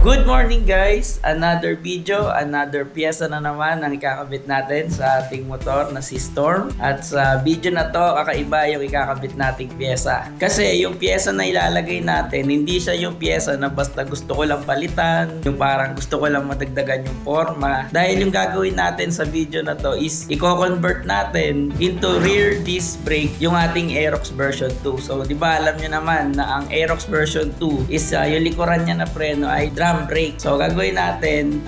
Good morning guys! Another video, another piyesa na naman ang ikakabit natin sa ating motor na si Storm. At sa video na to, kakaiba yung ikakabit nating piyesa. Kasi yung piyesa na ilalagay natin, hindi siya yung piyesa na basta gusto ko lang palitan, yung parang gusto ko lang madagdagan yung forma. Dahil yung gagawin natin sa video na to is i-convert natin into rear disc brake yung ating Aerox version 2. So di ba alam nyo naman na ang Aerox version 2 is yung likuran niya na preno ay drum brake. So gagawin natin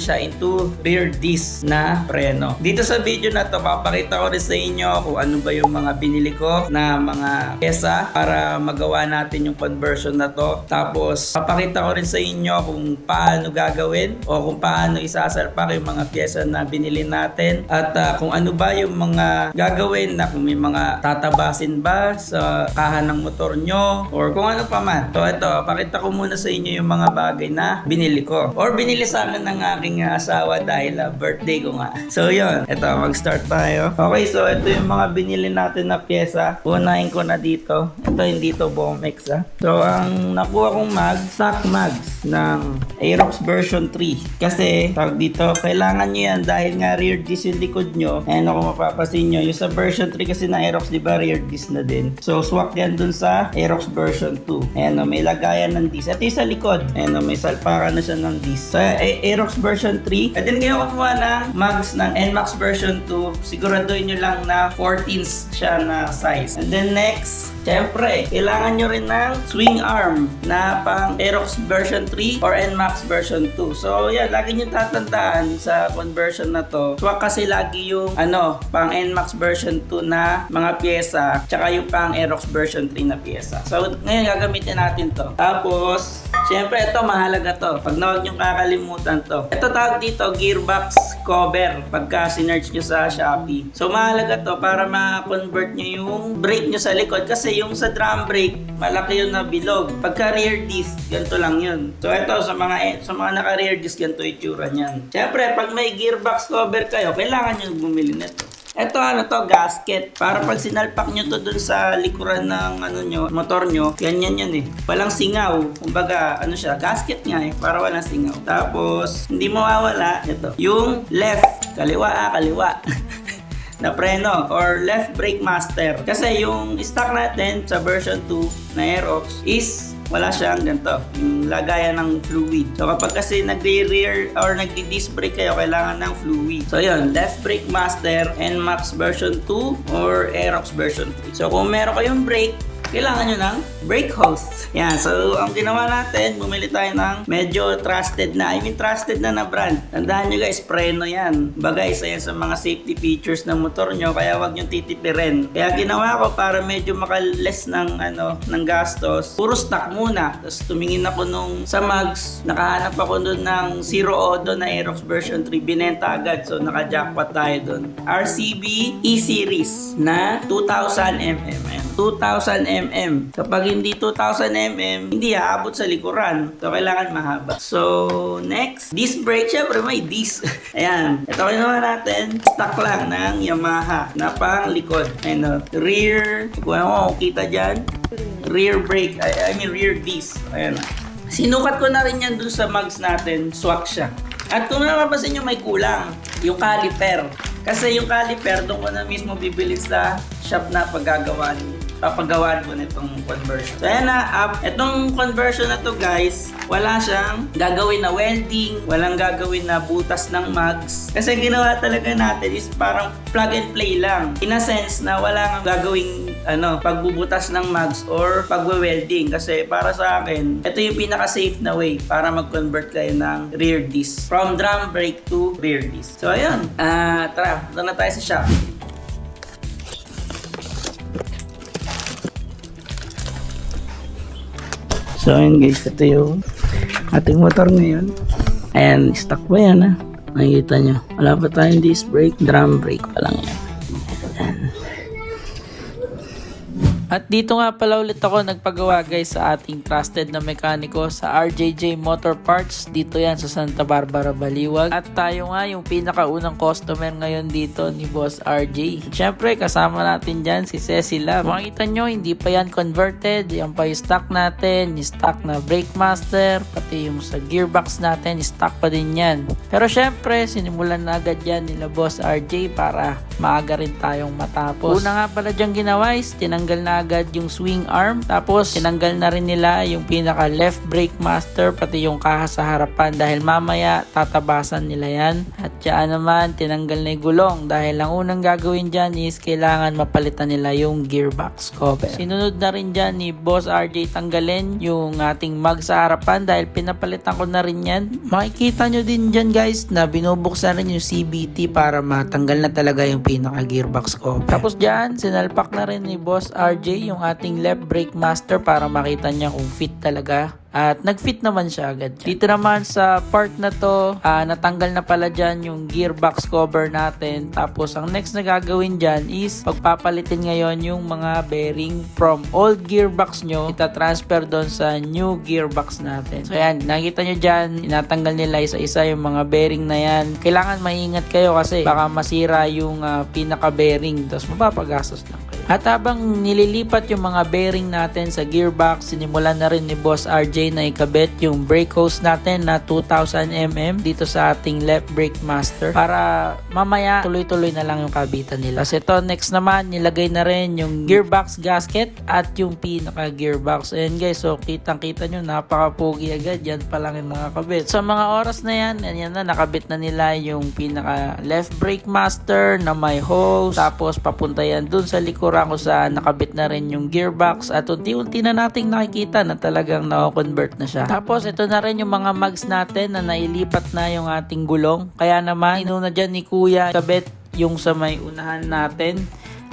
siya into rear disc na preno. Dito sa video na to, papakita ko rin sa inyo kung ano ba yung mga binili ko na mga pyesa para magawa natin yung conversion na to. Tapos papakita ko rin sa inyo kung paano gagawin o kung paano isasalpak yung mga pyesa na binili natin at kung ano ba yung mga gagawin na kung may mga tatabasin ba sa kahan ng motor nyo or kung ano pa man. So ito, pakita ko muna sa inyo yung mga bagay na binili ko or binili sa akin ng aking asawa dahil birthday ko nga. So yun, ito, mag-start tayo. Okay, so ito yung mga binili natin na pyesa. Unahin ko na dito. Ito hindi to Bomex So ang nakuha kong stock mags ng Aerox version 3. Kasi tawag dito, kailangan nyo yan dahil nga rear disc yung likod nyo. Ayan kung mapapasin nyo, yung sa version 3 kasi na Aerox, di ba rear disc na din. So swak yan dun sa Aerox version 2. Ayan may lagayan ng disc. Ito yung sa likod. Ayan may salpakan na siya ng disc. So Aerox version 3. At din kayo kumuha ng mags ng NMAX version 2. Siguraduhin nyo lang na 14 siya na size. And then next, syempre, kailangan nyo rin ng swing arm na pang Aerox version 3 or NMAX version 2. So, yan, lagi nyo tatandaan sa conversion na to. Swak kasi lagi yung pang NMAX version 2 na mga pyesa, tsaka yung pang Aerox version 3 na pyesa. So, ngayon gagamitin natin to. Tapos, syempre, ito, mahalaga to. Pag na huwag nyo kakalimutan to. Ito tawag dito, gearbox cover, pagka sinerch nyo sa Shopee. So, mahalaga to para ma-convert nyo yung brake nyo sa likod. Kasi yung sa drum brake, malaki yun na bilog. Pagka rear disc, ganito lang yun. So, ito, sa mga naka-rear disc, ganito itsura niyan. Siyempre, pag may gearbox cover kayo, kailangan nyo bumili nito. Ito gasket. Para pag sinalpak nyo to dun sa likuran ng motor nyo, ganyan yan eh. Walang singaw. Kumbaga, siya, gasket nga eh, para walang singaw. Tapos, hindi mawawala, ito, yung left, kaliwa na preno or left brake master. Kasi yung stock natin sa version 2 na Aerox is wala siyang ganito, yung lagayan ng fluid. So kapag kasi nagre-rear or nagdi-disc brake kayo, kailangan ng fluid. So yun, left brake master, NMAX version 2 or Aerox version 3. So kung meron kayong brake, kailangan nyo ng brake hose. Yan, so ang ginawa natin, bumili tayo ng medyo trusted na brand. Tandaan nyo guys, preno yan. Bagay, isa yan sa mga safety features ng motor nyo, kaya wag nyo titipirin. Kaya ginawa ko para medyo makaless ng gastos, puro stock muna. Tapos tumingin ako sa mags, nakahanap ako doon ng Zero Odo na Aerox version 3, binenta agad. So naka-jackpot tayo doon. RCB E-Series na 2000mm. 2000mm. Kapag hindi 2000mm, hindi aabot sa likuran. So, kailangan mahaba. So, next, disc brake. Syempre, may disc. Ayan. Ito kinuha natin. Stock lang ng Yamaha na pang likod. Ayan, rear. Kung ano, kita dyan. Rear brake. I mean, rear disc. Ayan. Sinukat ko na rin yan dun sa mags natin. Swak siya. At kung napapasin nyo, may kulang. Yung caliper. Kasi yung caliper, doon ko na mismo bibili sa shop na papagawaan ko nitong conversion. So ayan na, itong conversion na to guys, wala siyang gagawin na welding, walang gagawin na butas ng mags. Kasi ginawa talaga natin is parang plug and play lang. In a sense na wala nga gagawing pagbubutas ng mags or pagwe-welding. Kasi para sa akin, ito yung pinaka-safe na way para mag-convert kayo ng rear disc. From drum brake to rear disc. So ayun, tara, doon na tayo sa shop. So ayun guys, ito yung ating motor ngayon. Ayan, stock pa yan Makikita nyo. Wala pa tayong disc brake, drum brake pa lang yan. Ayan. At dito nga pala ulit ako nagpagawa guys sa ating trusted na mekaniko sa RJJ Motor Parts. Dito yan sa Santa Barbara, Baliwag. At tayo nga yung pinakaunang customer ngayon dito ni Boss RJ. Siyempre kasama natin dyan si Cecil Lab. Makikita nyo hindi pa yan converted. Yan pa yung stock natin. Yung stock na brake master. Pati yung sa gearbox natin. Stock pa din yan. Pero siyempre sinimulan na agad yan nila Boss RJ para maaga rin tayong matapos. Una nga pala dyan ginawa is tinanggal na agad yung swing arm. Tapos tinanggal na rin nila yung pinaka left brake master pati yung kaha sa harapan dahil mamaya tatabasan nila yan. At dyan naman tinanggal na yung gulong dahil ang unang gagawin dyan is kailangan mapalitan nila yung gearbox cover. Sinunod na rin dyan ni Boss RJ tanggalin yung ating mag sa harapan dahil pinapalitan ko na rin yan. Makikita nyo din dyan guys na binubuksan rin yung CBT para matanggal na talaga yung pinaka gearbox cover. Tapos dyan sinalpak na rin ni Boss RJ yung ating left brake master para makita niya kung fit talaga. At nag-fit naman siya agad dyan. Dito naman sa part na to, natanggal na pala dyan yung gearbox cover natin. Tapos ang next na gagawin dyan is pagpapalitin ngayon yung mga bearing from old gearbox nyo. Ita-transfer doon sa new gearbox natin. So yan, nakita nyo dyan, inatanggal nila isa-isa yung mga bearing na yan. Kailangan maingat kayo kasi baka masira yung pinaka-bearing. Tapos mapapagastos lang kayo. At habang nililipat yung mga bearing natin sa gearbox, sinimulan na rin ni Boss RJ na ikabit yung brake hose natin na 2000mm dito sa ating left brake master para mamaya tuloy-tuloy na lang yung kabitan nila. Kasi ito next naman nilagay na rin yung gearbox gasket at yung pinaka gearbox. Ayan guys, so kitang-kita nyo napaka-pogi agad. Yan pa lang yung nakakabit. Sa mga oras na yan na nakabit na nila yung pinaka left brake master na may hose. Tapos papunta yan dun sa likuran ko sa nakabit na rin yung gearbox at unti-unti na nating nakikita na talagang na-convert na siya. Tapos ito na rin yung mga mags natin na nailipat na yung ating gulong. Kaya naman inuna dyan ni Kuya kabit yung sa may unahan natin.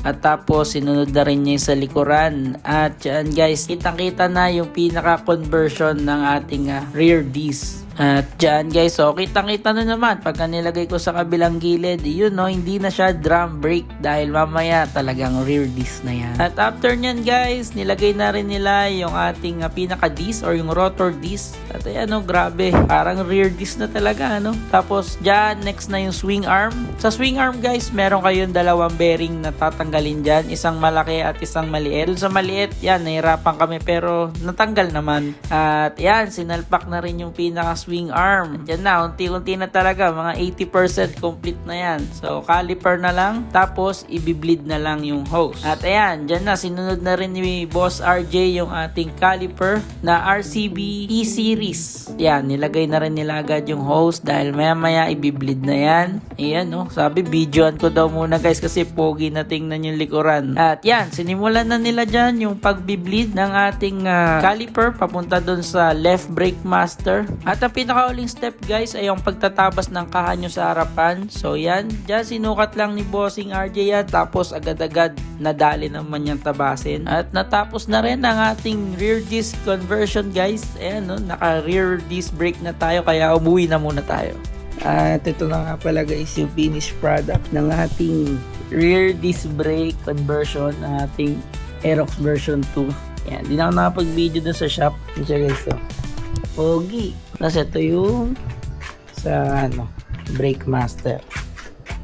At tapos sinunod na rin niya sa likuran. At yan guys, kitang-kita na yung pinaka-conversion ng ating rear disc. At dyan guys, so kitang-kita na naman pagka nilagay ko sa kabilang gilid, yun no, hindi na siya drum brake dahil mamaya talagang rear disc na yan. At after nyan guys, nilagay na rin nila yung ating pinaka disc or yung rotor disc. At ayan no, grabe, parang rear disc na talaga no. Tapos dyan, next na yung swing arm. Sa swing arm guys, meron kayong dalawang bearing na tatanggalin dyan, isang malaki at isang maliit. Dun sa maliit, yan, nahirapan kami pero natanggal naman. At yan, sinalpak na rin yung pinaka swing arm. Diyan na, unti-unti na talaga. Mga 80% complete na yan. So, caliper na lang. Tapos, ibibleed na lang yung hose. At ayan, diyan na. Sinunod na rin ni Boss RJ yung ating caliper na RCB E-Series. Yan, nilagay na rin nila agad yung hose dahil maya-maya ibibleed na yan. Ayan, no. Sabi, videoan ko daw muna guys kasi pogi na tingnan yung likuran. At yan, sinimulan na nila dyan yung pagbibleed ng ating caliper papunta dun sa left brake master. At ang pinakauling step guys ay yung pagtatabas ng kaha nyo sa harapan. So yan, dyan sinukat lang ni Bossing RJ yan. Tapos agad-agad nadali naman yung tabasin. At natapos na rin ang ating rear disc conversion guys. Ayan no, naka rear disc brake na tayo kaya umuwi na muna tayo. At ito na nga pala guys yung finished product ng ating rear disc brake conversion ng ating Aerox version 2. Yan, di na ako nakapag-video dun sa shop. Yan siya guys to. Pogi. Tapos ito yung sa brake master.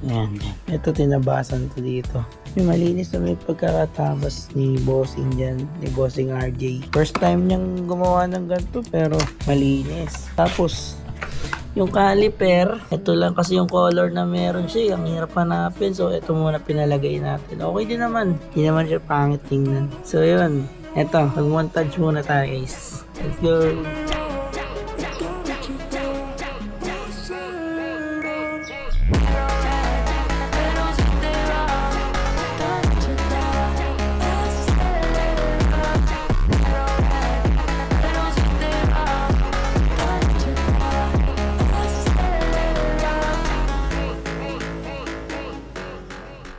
Yan. Ito tinabasan to dito. Yung malinis na may pagkakatabas ni Bossing dyan. Ni Bossing RJ. First time niyang gumawa ng ganito pero malinis. Tapos yung caliper, ito lang kasi yung color na meron siya. Ang hirap hanapin. So ito muna pinalagay natin. Okay din naman. Hindi naman siya pangit tingnan. So yun. Ito. Mag-montage muna tayo guys. Let's go.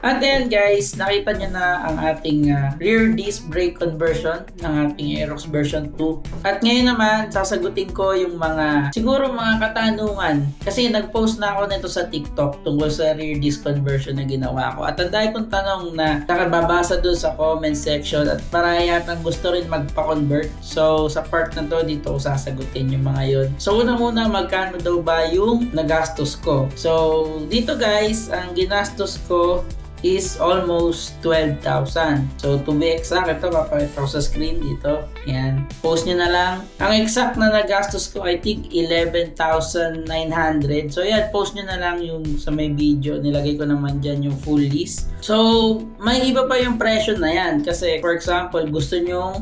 At At ayan guys, nakita nyo na ang ating rear disc brake conversion ng ating Aerox version 2. At ngayon naman, sasagutin ko yung siguro mga katanungan. Kasi nag-post na ako nito sa TikTok tungkol sa rear disc conversion na ginawa ko. At ang dahil kong tanong na nakababasa doon sa comment section at para yatang gusto rin magpa-convert. So sa part na to, dito ko sasagutin yung mga yun. So unang-una, magkano daw ba yung nagastos ko? So dito guys, ang ginastos ko is almost 12,000. So to be exact, ito papakita ko sa screen dito. Yan. Post nyo na lang. Ang exact na nagastos ko, I think 11,900. So yan, post nyo na lang yung sa may video. Nilagay ko naman dyan yung full list. So may iba pa yung presyo na yan. Kasi for example, gusto nyo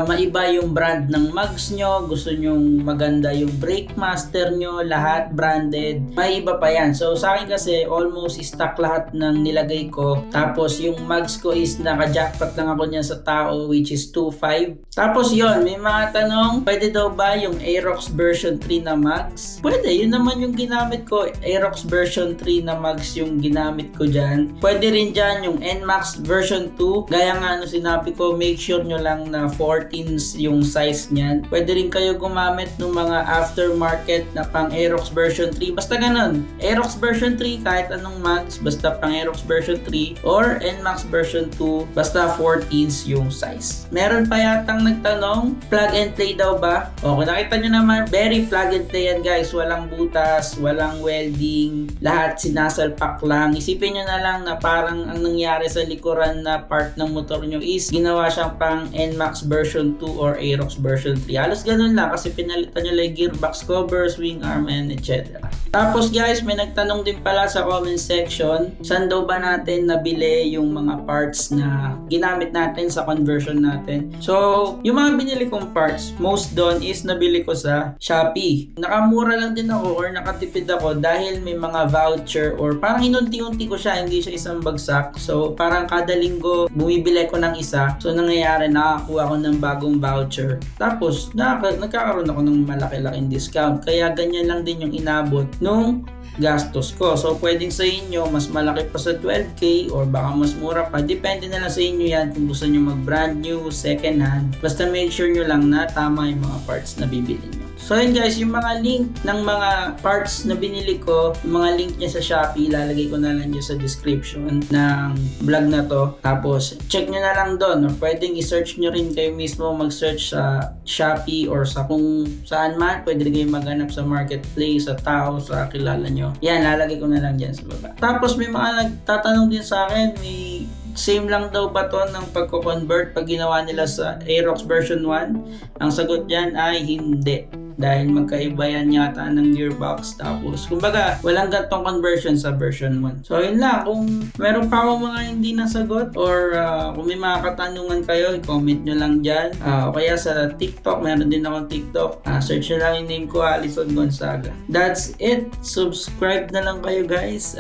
maiba yung brand ng mugs nyo. Gusto nyo maganda yung brake master nyo. Lahat branded. May iba pa yan. So sa akin kasi, almost stock lahat ng nilagay ko. Tapos yung mugs ko is naka-jackpot lang ako niyan sa tao, which is 2.5. Tapos yon, may mga tanong, pwede daw ba yung Aerox version 3 na mugs? Pwede, yun naman yung ginamit ko. Aerox version 3 na mugs yung ginamit ko dyan. Pwede rin dyan yung NMAX version 2. Gaya nga sinabi ko, make sure nyo lang na 14s yung size niyan. Pwede rin kayo gumamit ng mga aftermarket na pang Aerox version 3. Basta ganun. Aerox version 3, kahit anong mugs, basta pang Aerox version 3 or NMAX version 2, basta 14s yung size. Meron pa yatang nagtanong, plug and play daw ba? O, kung nakita nyo naman, very plug and play yan guys. Walang butas, walang welding, lahat sinasalpak lang. Isipin nyo na lang na parang ang nangyari sa likuran na part ng motor nyo is ginawa siyang pang NMAX version 2 or Aerox version 3. Halos ganun lang kasi pinalitan nyo lang gearbox cover, swing arm, and etc. Tapos guys, may nagtanong din pala sa comment section, saan daw ba natin nabili yung mga parts na ginamit natin sa conversion natin. So, yung mga binili kong parts, most doon is nabili ko sa Shopee. Nakamura lang din ako or nakatipid ako dahil may mga voucher or parang inunti-unti ko siya, hindi siya isang bagsak. So, parang kada linggo bumibili ko ng isa. So, nangyayari, nakakuha ko ng bagong voucher. Tapos, nagkakaroon ako ng malaki-laking discount. Kaya ganyan lang din yung inabot nung gastos ko. So, pwedeng sa inyo, mas malaki pa sa 12K or baka mas mura pa. Depende na lang sa inyo yan kung gusto nyo mag brand new, second hand. Basta make sure nyo lang na tama yung mga parts na bibili nyo. So yun guys, yung mga link ng mga parts na binili ko, yung mga link niya sa Shopee, ilalagay ko na lang dyan sa description ng vlog na to. Tapos, check nyo na lang doon. Pwedeng i-search nyo rin kayo mismo, mag-search sa Shopee or sa kung saan man. Pwede rin kayo maghanap sa marketplace, sa tao, sa kilala nyo. Yan, lalagay ko na lang dyan sa baba. Tapos, may mga nagtatanong din sa akin, may same lang daw ba to ng pagko-convert pag ginawa nila sa Aerox version 1? Ang sagot dyan ay hindi. Dahil magkaiba yan yata ng gearbox. Tapos, kumbaga, walang gantong conversion sa version 1. So, yun lang. Kung meron pa ako mga hindi nasagot or kung may mga katanungan kayo, i-comment nyo lang dyan. O kaya sa TikTok, meron din akong TikTok. Search nyo lang yung name ko, Alison Gonzaga. That's it. Subscribe na lang kayo guys.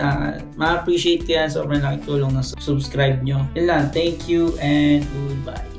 Ma-appreciate ko yan. Sobrang nakitulong na subscribe nyo. Yun lang. Thank you and goodbye.